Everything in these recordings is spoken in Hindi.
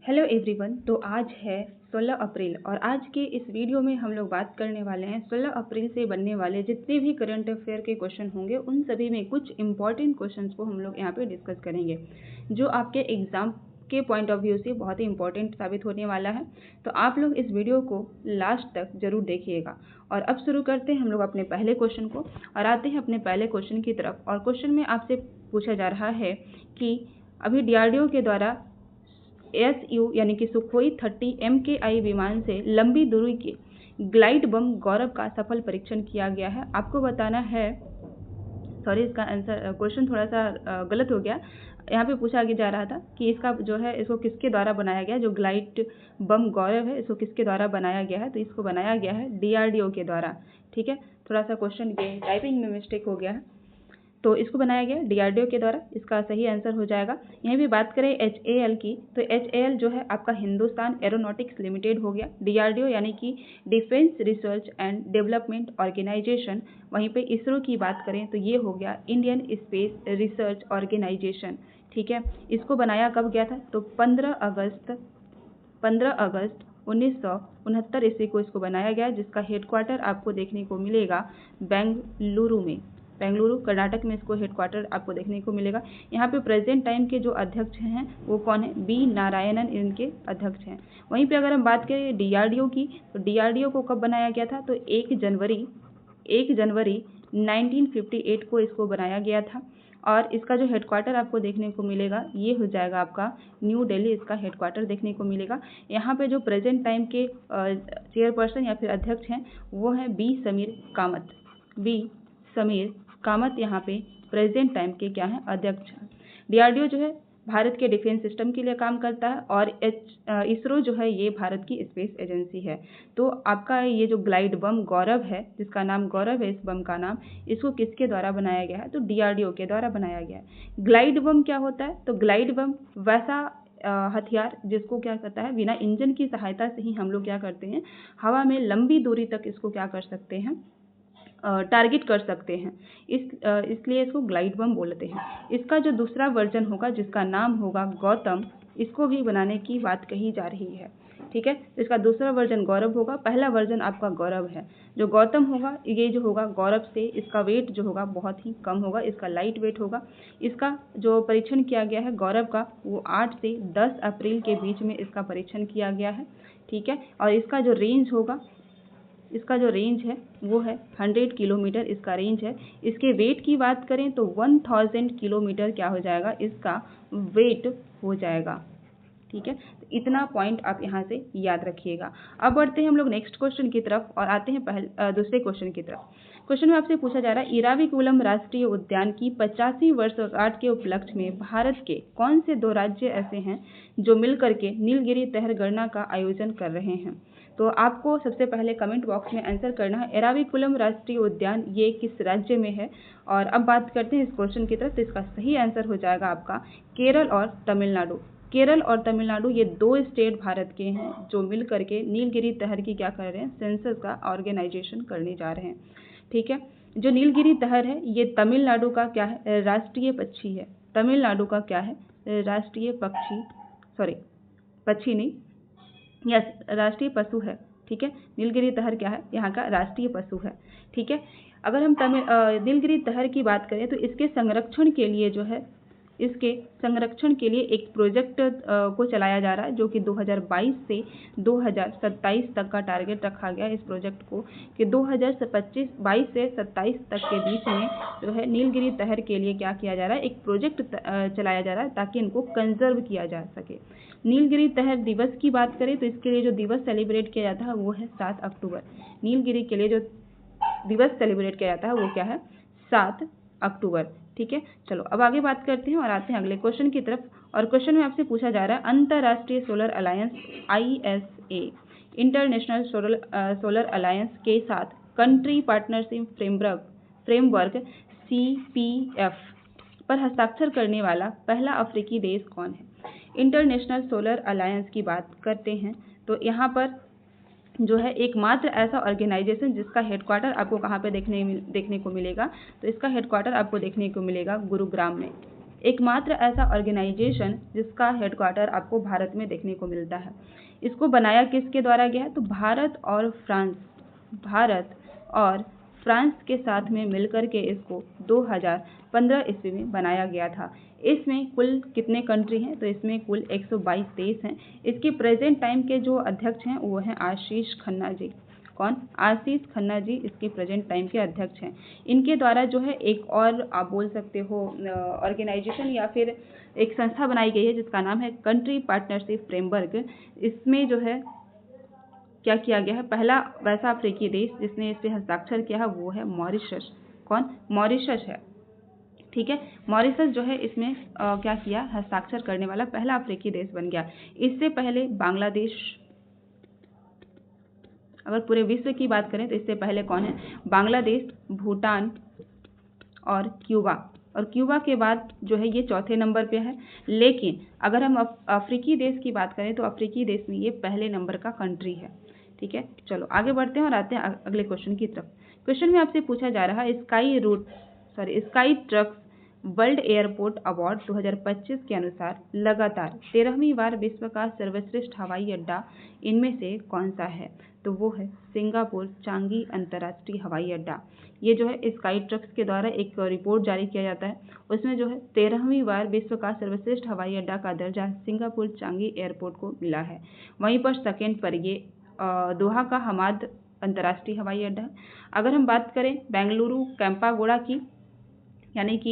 Hello everyone. तो आज है 16 अप्रैल और आज के इस वीडियो में हम लोग बात करने वाले हैं 16 अप्रैल से बनने वाले जितने भी करंट अफेयर के क्वेश्चन होंगे उन सभी में कुछ इंपॉर्टेंट क्वेश्चंस को हम लोग यहाँ पे डिस्कस करेंगे जो आपके एग्जाम के पॉइंट ऑफ व्यू से बहुत ही इंपॉर्टेंट साबित होने वाला है। तो आप लोग इस वीडियो को लास्ट तक जरूर देखिएगा। और अब शुरू करते हैं हम लोग अपने पहले क्वेश्चन को और आते हैं अपने पहले क्वेश्चन की तरफ। और क्वेश्चन में आपसे पूछा जा रहा है कि अभी DRDO के द्वारा SU यानी कि सुखोई 30 MKI विमान से लंबी दूरी के ग्लाइड बम गौरव का सफल परीक्षण किया गया है। आपको बताना है, सॉरी इसका आंसर क्वेश्चन थोड़ा सा गलत हो गया। यहाँ पे पूछा जा रहा था कि इसका जो है इसको किसके द्वारा बनाया गया, जो ग्लाइड बम गौरव है इसको किसके द्वारा बनाया गया है। तो इसको बनाया गया है DRDO के द्वारा। ठीक है, थोड़ा सा क्वेश्चन के टाइपिंग में मिस्टेक हो गया है, तो इसको बनाया गया DRDO के द्वारा। इसका सही आंसर हो जाएगा। यहीं भी बात करें HAL की, तो HAL जो है आपका हिंदुस्तान एरोनॉटिक्स लिमिटेड हो गया। DRDO यानी कि defence research and development organisation. वहीं पे इसरो की बात करें तो ये हो गया इंडियन स्पेस रिसर्च ऑर्गेनाइजेशन। ठीक है, इसको बनाया कब गया था, तो 15 अगस्त 1969 ईस्वी को इसको बनाया गया, जिसका हेडक्वार्टर आपको देखने को मिलेगा बेंगलुरु में। बेंगलुरु कर्नाटक में इसको हेडक्वार्टर आपको देखने को मिलेगा। यहाँ पे प्रेजेंट टाइम के जो अध्यक्ष हैं वो कौन है, B नारायणन इनके अध्यक्ष हैं। वहीं पे अगर हम बात करें DRDO की, तो DRDO को कब बनाया गया था, तो 1 जनवरी 1958 को इसको बनाया गया था। और इसका जो हेडक्वार्टर आपको देखने को मिलेगा ये हो जाएगा आपका न्यू दिल्ली, इसका हेडक्वार्टर देखने को मिलेगा। यहाँ पे जो प्रेजेंट टाइम के चेयरपर्सन या फिर अध्यक्ष हैं वो हैं B समीर कामत यहाँ पे प्रेजेंट टाइम के क्या है, अध्यक्ष हैं। DRDO जो है भारत के डिफेंस सिस्टम के लिए काम करता है और इसरो जो है ये भारत की स्पेस एजेंसी है। तो आपका ये जो ग्लाइड बम गौरव है, जिसका नाम गौरव है इस बम का नाम, इसको किसके द्वारा बनाया गया है, तो DRDO के द्वारा बनाया गया है। ग्लाइड बम क्या होता है, तो ग्लाइड बम वैसा हथियार जिसको क्या करता है, बिना इंजन की सहायता से ही हम लोग क्या करते हैं, हवा में लंबी दूरी तक इसको क्या कर सकते हैं, टारगेट कर सकते हैं। इसलिए इसको ग्लाइड बम बोलते हैं। इसका जो दूसरा वर्जन होगा जिसका नाम होगा गौतम, इसको भी बनाने की बात कही जा रही है। ठीक है, इसका दूसरा वर्जन गौरव होगा, पहला वर्जन आपका गौरव है। जो गौतम होगा ये जो होगा गौरव से इसका वेट जो होगा बहुत ही कम होगा, इसका लाइट वेट होगा। इसका जो परीक्षण किया गया है गौरव का वो 8 से 10 अप्रैल के बीच में इसका परीक्षण किया गया है। ठीक है, और इसका जो रेंज होगा, इसका जो रेंज है वो है 100 किलोमीटर इसका रेंज है। इसके वेट की बात करें तो 1000 किलोमीटर क्या हो जाएगा, इसका वेट हो जाएगा। ठीक है, तो इतना पॉइंट आप यहाँ से याद रखिएगा। अब बढ़ते हैं हम लोग नेक्स्ट क्वेश्चन की तरफ और आते हैं दूसरे क्वेश्चन की तरफ। क्वेश्चन में आपसे पूछा जा रहा है इराविकुलम राष्ट्रीय उद्यान की 85वीं वर्षगांठ के उपलक्ष्य में भारत के कौन से 2 राज्य ऐसे हैं जो मिलकर के नीलगिरी तहर गणना का आयोजन कर रहे हैं। तो आपको सबसे पहले कमेंट बॉक्स में आंसर करना है एराविकुलम राष्ट्रीय उद्यान ये किस राज्य में है। और अब बात करते हैं इस क्वेश्चन की तरफ। तो इसका सही आंसर हो जाएगा आपका केरल और तमिलनाडु। केरल और तमिलनाडु ये 2 स्टेट भारत के हैं जो मिल करके नीलगिरी तहर की क्या कर रहे हैं, सेंसस का ऑर्गेनाइजेशन करने जा रहे हैं। ठीक है, जो नीलगिरी तहर है ये तमिलनाडु का क्या है, राष्ट्रीय पक्षी है। तमिलनाडु का क्या है, राष्ट्रीय पक्षी, सॉरी पक्षी नहीं, यस राष्ट्रीय पशु है। ठीक है, नीलगिरी तहर क्या है, यहाँ का राष्ट्रीय पशु है। ठीक है, अगर हम नीलगिरी तहर की बात करें तो इसके संरक्षण के लिए जो है, इसके संरक्षण के लिए एक प्रोजेक्ट को चलाया जा रहा है जो कि 2022 से 2027 तक का टारगेट रखा गया है इस प्रोजेक्ट को, कि 2022 से 27 तक के बीच में जो है नीलगिरी तहर के लिए क्या किया जा रहा है, एक प्रोजेक्ट चलाया जा रहा है ताकि इनको कंजर्व किया जा सके। नीलगिरी तहर दिवस की बात करें तो इसके लिए जो दिवस सेलिब्रेट किया जाता है वो है 7 अक्टूबर। नीलगिरी के लिए जो दिवस सेलिब्रेट किया जाता है वो क्या है, 7 अक्टूबर। ठीक है, चलो अब आगे बात करते हैं और आते हैं अगले क्वेश्चन की तरफ। और क्वेश्चन में आपसे पूछा जा रहा है अंतर्राष्ट्रीय solar alliance ISA international solar alliance के साथ कंट्री पार्टनरशिप फ्रेमवर्क CPF पर हस्ताक्षर करने वाला पहला अफ्रीकी देश कौन है। इंटरनेशनल सोलर अलायंस की बात करते हैं तो यहाँ पर जो है एकमात्र ऐसा ऑर्गेनाइजेशन जिसका हेडक्वार्टर आपको कहाँ पे देखने को मिलेगा, तो इसका हेडक्वार्टर आपको देखने को मिलेगा गुरुग्राम में। एकमात्र ऐसा ऑर्गेनाइजेशन जिसका हेडक्वार्टर आपको भारत में देखने को मिलता है। इसको बनाया किसके द्वारा गया है? तो भारत और फ्रांस के साथ में मिलकर के इसको 2015 ईस्वी में बनाया गया था। इसमें कुल कितने कंट्री हैं? तो इसमें कुल 122 देश हैं। इसके प्रेजेंट टाइम के जो अध्यक्ष हैं वो हैं आशीष खन्ना जी। कौन? आशीष खन्ना जी इसके प्रेजेंट टाइम के अध्यक्ष हैं। इनके द्वारा जो है एक और आप बोल सकते हो ऑर्गेनाइजेशन या फिर एक संस्था बनाई गई है जिसका नाम है कंट्री पार्टनरशिप फ्रेमवर्क। इसमें जो है क्या किया गया है? पहला वैसा अफ्रीकी देश जिसने इस पे हस्ताक्षर किया है वो है मॉरिशस। कौन? मॉरिशस है। ठीक है, मॉरिशस जो है इसमें क्या किया? हस्ताक्षर करने वाला पहला अफ्रीकी देश बन गया। इससे पहले बांग्लादेश, अगर पूरे विश्व की बात करें तो इससे पहले कौन है? बांग्लादेश, भूटान और क्यूबा। और क्यूबा के बाद जो है ये चौथे नंबर पे है। लेकिन अगर हम अफ्रीकी देश की बात करें तो अफ्रीकी देश में ये पहले नंबर का कंट्री है। ठीक है, चलो आगे बढ़ते हैं और आते हैं अगले क्वेश्चन की तरफ। क्वेश्चन में आपसे पूछा जा रहा है sky trucks world airport award 2025 के अनुसार लगातार 13वीं बार विश्व का सर्वश्रेष्ठ हवाई अड्डा इनमें से कौन सा है? तो वो है सिंगापुर चांगी अंतर्राष्ट्रीय हवाई अड्डा। ये जो है स्काई ट्रक्स के द्वारा एक रिपोर्ट जारी किया जाता है। उसमें जो है 13वीं बार विश्व का सर्वश्रेष्ठ हवाई अड्डा का दर्जा सिंगापुर चांगी एयरपोर्ट को मिला है। वहीं पर सेकेंड पर ये दोहा का हमाद अंतर्राष्ट्रीय हवाई अड्डा है। अगर हम बात करें बेंगलुरु कैंपागोड़ा की, यानी कि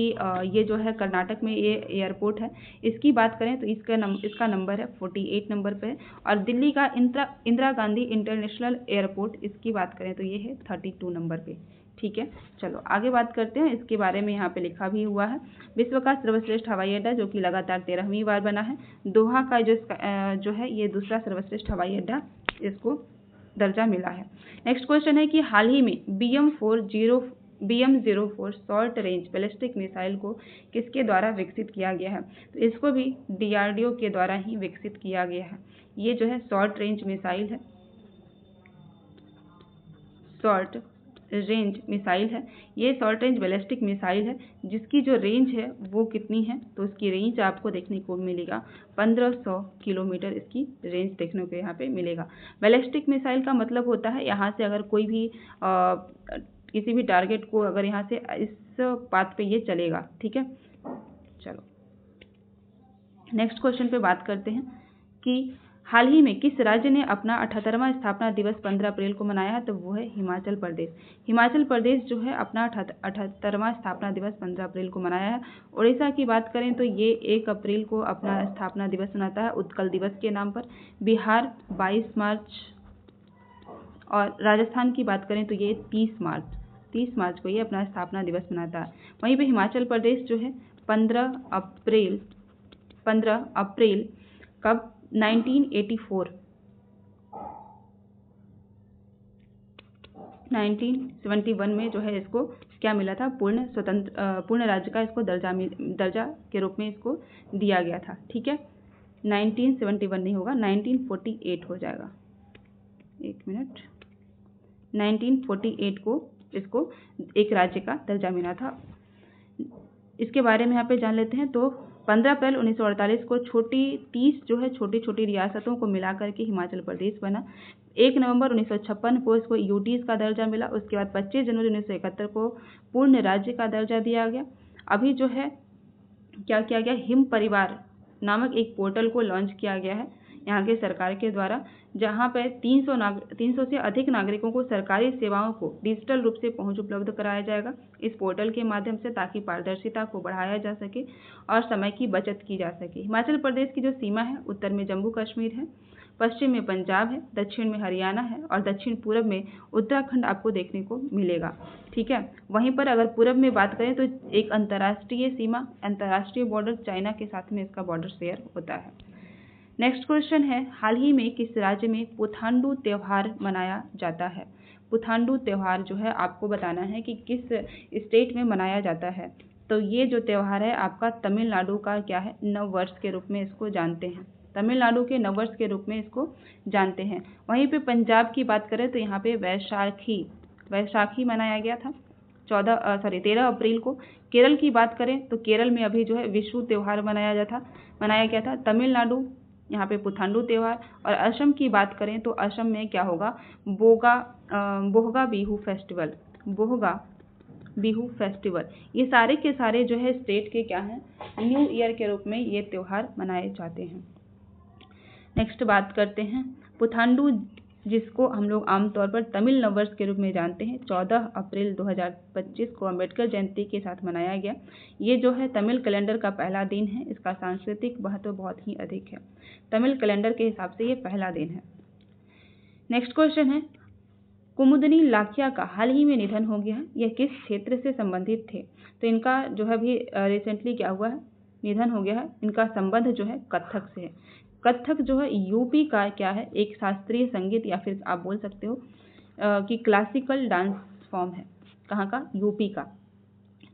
ये जो है कर्नाटक में ये एयरपोर्ट है, इसकी बात करें तो इसका नंबर है 48 नंबर पे है। और दिल्ली का इंदिरा गांधी इंटरनेशनल एयरपोर्ट, इसकी बात करें तो ये है 32 नंबर पे। ठीक है, चलो आगे बात करते हैं। इसके बारे में यहाँ पे लिखा भी हुआ है, विश्व का सर्वश्रेष्ठ हवाई अड्डा जो कि लगातार 13वीं बार बना है। दोहा का जो है ये दूसरा सर्वश्रेष्ठ हवाई अड्डा, इसको दर्जा मिला है। नेक्स्ट क्वेश्चन है कि हाल ही में BM-04 short range ballistic missile को किसके द्वारा विकसित किया गया है? तो इसको भी DRDO के द्वारा ही विकसित किया गया है। ये जो है शॉर्ट रेंज मिसाइल है, ये शॉर्ट रेंज बैलिस्टिक मिसाइल है जिसकी जो रेंज है वो कितनी है? तो उसकी रेंज आपको देखने को मिलेगा 1500 किलोमीटर इसकी रेंज देखने को यहाँ पे मिलेगा। बैलिस्टिक मिसाइल का मतलब होता है यहाँ से अगर कोई भी किसी भी टारगेट को अगर यहाँ से इस पाथ पे ये चलेगा। ठीक है, चलो नेक्स्ट क्वेश्चन पे बात करते हैं कि हाल ही में किस राज्य ने अपना 78वां स्थापना दिवस 15 अप्रैल को मनाया है? तो वो है हिमाचल प्रदेश। हिमाचल प्रदेश जो है अपना 78वां स्थापना दिवस 15 अप्रैल को मनाया है। उड़ीसा की बात करें तो ये 1 अप्रैल को अपना स्थापना दिवस मनाता है उत्कल दिवस के नाम पर। बिहार 22 मार्च और राजस्थान की बात करें तो ये 30 मार्च को ये अपना स्थापना दिवस मनाता है। वहीं पे हिमाचल प्रदेश जो है 15 अप्रैल कब? 1971 में जो है इसको क्या मिला था? पूर्ण राज्य का इसको दर्जा के रूप में इसको दिया गया था। ठीक है, 1971 नहीं होगा, 1948 हो जाएगा। एक मिनट, 1948 को इसको एक राज्य का दर्जा मिला था। इसके बारे में यहाँ पे जान लेते हैं। तो 15 अप्रैल 1948 को छोटी छोटी रियासतों को मिलाकर के हिमाचल प्रदेश बना। 1 नवंबर 1956 को इसको यूटीज का दर्जा मिला। उसके बाद 25 जनवरी 1971 को पूर्ण राज्य का दर्जा दिया गया। अभी जो है क्या किया गया? हिम परिवार नामक एक पोर्टल को लॉन्च किया गया है यहाँ के सरकार के द्वारा, जहाँ पर 300 से अधिक नागरिकों को सरकारी सेवाओं को डिजिटल रूप से पहुँच उपलब्ध कराया जाएगा इस पोर्टल के माध्यम से, ताकि पारदर्शिता को बढ़ाया जा सके और समय की बचत की जा सके। हिमाचल प्रदेश की जो सीमा है, उत्तर में जम्मू कश्मीर है, पश्चिम में पंजाब है, दक्षिण में हरियाणा है और दक्षिण पूर्व में उत्तराखंड आपको देखने को मिलेगा। ठीक है, वहीं पर अगर पूर्व में बात करें तो एक अंतर्राष्ट्रीय बॉर्डर चाइना के साथ में इसका बॉर्डर शेयर होता है। नेक्स्ट क्वेश्चन है, हाल ही में किस राज्य में पुथांडू त्यौहार मनाया जाता है? पुथांडू त्यौहार जो है आपको बताना है कि किस स्टेट में मनाया जाता है। तो ये जो त्यौहार है आपका तमिलनाडु का क्या है? नव वर्ष के रूप में इसको जानते हैं। तमिलनाडु के नव वर्ष के रूप में इसको जानते हैं। वहीं पे पंजाब की बात करें तो यहाँ पे वैशाखी मनाया गया था। 13 अप्रैल को। केरल की बात करें तो केरल में अभी जो है विशु त्यौहार मनाया गया था। तमिलनाडु यहाँ पे पुथांडु त्यौहार। और असम की बात करें तो असम में क्या होगा, बोहगा बिहू फेस्टिवल। ये सारे के सारे जो है स्टेट के क्या हैं, न्यू ईयर के रूप में ये त्यौहार मनाए जाते हैं। नेक्स्ट बात करते हैं पुथांडु, जिसको हम लोग आमतौर पर तमिल नववर्ष के रूप में जानते हैं। 14 अप्रैल 2025 को अम्बेडकर जयंती के साथ मनाया गया। ये जो है तमिल कैलेंडर का पहला दिन है। इसका सांस्कृतिक महत्व बहुत ही अधिक है। तमिल कैलेंडर के हिसाब से ये पहला दिन है। नेक्स्ट क्वेश्चन है, कुमुदनी लाखिया का हाल ही में निधन हो गया है। यह किस क्षेत्र से संबंधित थे? तो इनका जो है अभी रिसेंटली क्या हुआ है, निधन हो गया है। इनका संबंध जो है कथक से है। कथक जो है यूपी का क्या है, एक शास्त्रीय संगीत या फिर आप बोल सकते हो कि क्लासिकल डांस फॉर्म है। कहाँ का? यूपी का।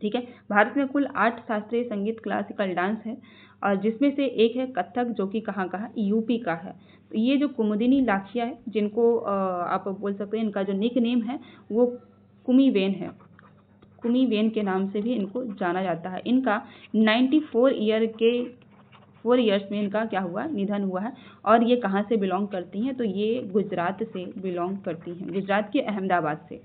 ठीक है। भारत में कुल 8 शास्त्रीय संगीत क्लासिकल डांस है और जिसमें से एक है कथक, जो कि कहाँ का है, यूपी का है। तो ये जो कुमुदिनी लाखिया है, जिनको आप बोल सकते हैं, इनका जो निक नेम है वो कुमीवेन है। कुमीवेन के नाम से भी इनको जाना जाता है। इनका 4 इयर्स में इनका क्या हुआ, निधन हुआ है। और ये कहाँ से बिलोंग करती हैं? तो ये गुजरात से बिलोंग करती हैं, गुजरात के अहमदाबाद से।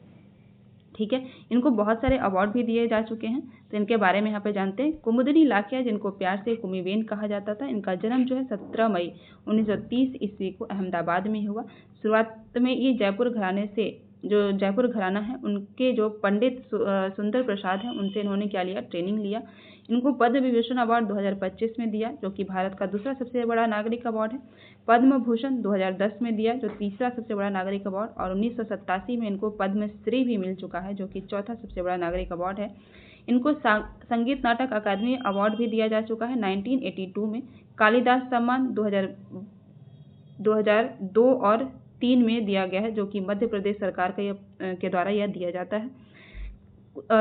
ठीक है। इनको बहुत सारे अवार्ड भी दिए जा चुके हैं, तो इनके बारे में यहाँ पे जानते हैं। कुमुदिनी लाखिया, जिनको प्यार से कुमीवेन कहा जाता था, इनका जन्म जो है 17 मई 1930 ईस्वी को अहमदाबाद में हुआ। शुरुआत में ये जयपुर घराना है, उनके जो पंडित सुंदर प्रसाद हैं, उनसे इन्होंने क्या लिया, ट्रेनिंग लिया। इनको पद्म विभूषण अवार्ड 2025 में दिया, जो कि भारत का दूसरा सबसे बड़ा नागरिक अवार्ड है। पद्म भूषण 2010 में दिया, जो तीसरा सबसे बड़ा नागरिक अवार्ड। और 1987 में इनको पद्मश्री भी मिल चुका है, जो कि चौथा सबसे बड़ा नागरिक अवार्ड है। इनको संगीत नाटक अकादमी अवार्ड भी दिया जा चुका है 1982 में। कालिदास सम्मान 2002 और 3 में दिया गया है, जो कि मध्य प्रदेश सरकार के द्वारा यह दिया जाता है।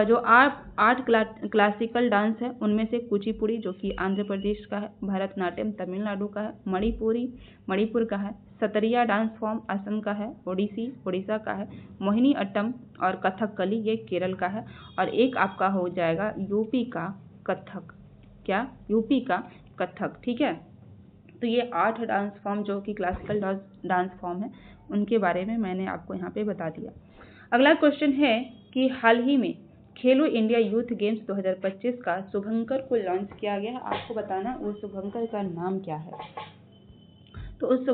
जो 8 क्लासिकल डांस है, उनमें से कुचिपुड़ी, जो कि आंध्र प्रदेश का है, भरतनाट्यम तमिलनाडु का है, मणिपुर का है, सतरिया डांस फॉर्म असम का है, ओडिसी उड़ीसा का है, मोहिनी अट्टम और कथकली ये केरल का है। और एक आपका हो जाएगा यूपी का कथक। क्या? यूपी का कथक। ठीक है। तो ये 8 डांस फॉर्म जो कि क्लासिकल डांस फॉर्म है, उनके बारे में मैंने आपको यहाँ पे बता दिया। अगला क्वेश्चन है कि हाल ही में खेलो इंडिया यूथ गेम्स 2025 का शुभंकर को लॉन्च किया गया है। आपको बताना वो शुभंकर का नाम क्या है। तो उस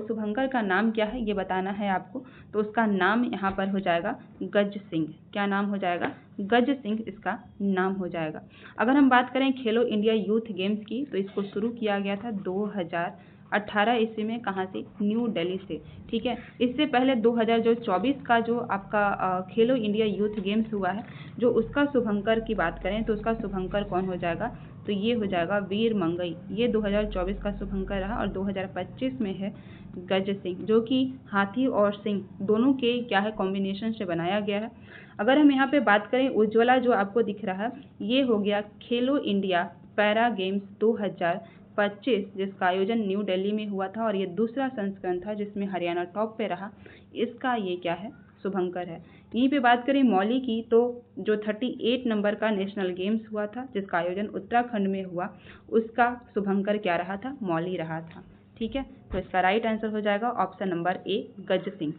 शुभंकर का नाम क्या है ये बताना है आपको। तो उसका नाम यहाँ पर हो जाएगा गज सिंह। क्या नाम हो जाएगा? गज सिंह इसका नाम हो जाएगा। अगर हम बात करें खेलो इंडिया यूथ गेम्स की, तो इसको शुरू किया गया था 2018 ईस्वी में। कहाँ से? न्यू दिल्ली से। ठीक है। इससे पहले 2024 का जो आपका खेलो इंडिया यूथ गेम्स हुआ है, जो उसका शुभंकर की बात करें तो उसका शुभंकर कौन हो जाएगा? तो ये हो जाएगा वीर मंगई। ये 2024 का शुभंकर रहा। और 2025 में है गज सिंह, जो कि हाथी और सिंह दोनों के क्या है, कॉम्बिनेशन से बनाया गया है। अगर हम यहाँ पे बात करें उज्ज्वला, जो आपको दिख रहा है, ये हो गया खेलो इंडिया पैरा गेम्स 2025, जिसका आयोजन न्यू दिल्ली में हुआ था। और ये दूसरा संस्करण था जिसमें हरियाणा टॉप पे रहा। इसका ये क्या है, शुभंकर है। यहीं पे बात करें मौली की, तो जो 38 नंबर का नेशनल गेम्स हुआ था, जिसका आयोजन उत्तराखंड में हुआ, उसका शुभंकर क्या रहा था? मौली रहा था। ठीक है। तो इसका राइट आंसर हो जाएगा ऑप्शन नंबर ए, गज सिंह,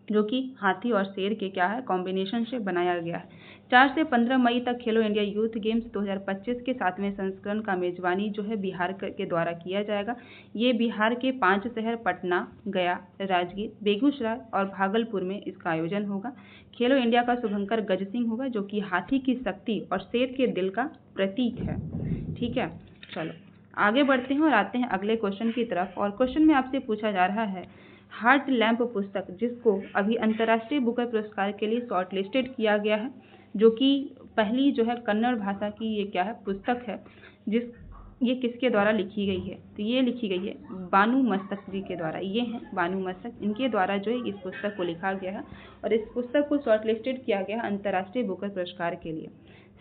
जो कि हाथी और शेर के क्या है, कॉम्बिनेशन से बनाया गया है। 4 से 15 मई तक खेलो इंडिया यूथ गेम्स 2025 के 7वें संस्करण का मेजबानी जो है बिहार के द्वारा किया जाएगा। ये बिहार के 5 शहर पटना, गया, राजगीर, बेगूसराय और भागलपुर में इसका आयोजन होगा। खेलो इंडिया का शुभंकर गज सिंह होगा, जो कि हाथी की शक्ति और शेर के दिल का प्रतीक है। ठीक है। चलो आगे बढ़ते हैं और आते हैं अगले क्वेश्चन की तरफ। और क्वेश्चन में आपसे पूछा जा रहा है, हार्ट लैम्प पुस्तक, जिसको अभी अंतर्राष्ट्रीय बुकर पुरस्कार के लिए शॉर्टलिस्टेड किया गया है, जो कि पहली जो है कन्नड़ भाषा की ये क्या है, पुस्तक है, ये किसके द्वारा लिखी गई है? तो ये लिखी गई है बानू मस्तक जी के द्वारा। ये हैं बानू मस्तक, इनके द्वारा जो है इस पुस्तक को लिखा गया है और इस पुस्तक को शॉर्टलिस्टेड किया गया है अंतर्राष्ट्रीय बुकर पुरस्कार के लिए।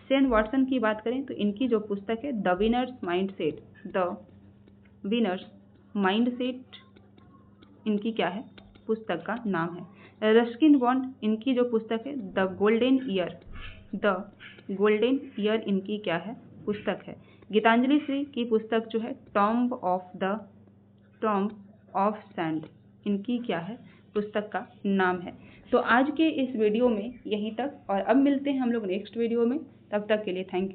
सेन वाटसन की बात करें तो इनकी जो पुस्तक है द विनर्स माइंडसेट, इनकी क्या है, पुस्तक का नाम है। रस्किन बॉन्ड इनकी जो पुस्तक है द गोल्डन ईयर इनकी क्या है पुस्तक है। गीतांजलि श्री की पुस्तक जो है टॉम्ब ऑफ सैंड इनकी क्या है पुस्तक का नाम है। तो आज के इस वीडियो में यहीं तक, और अब मिलते हैं हम लोग नेक्स्ट वीडियो में। तब तक के लिए थैंक यू।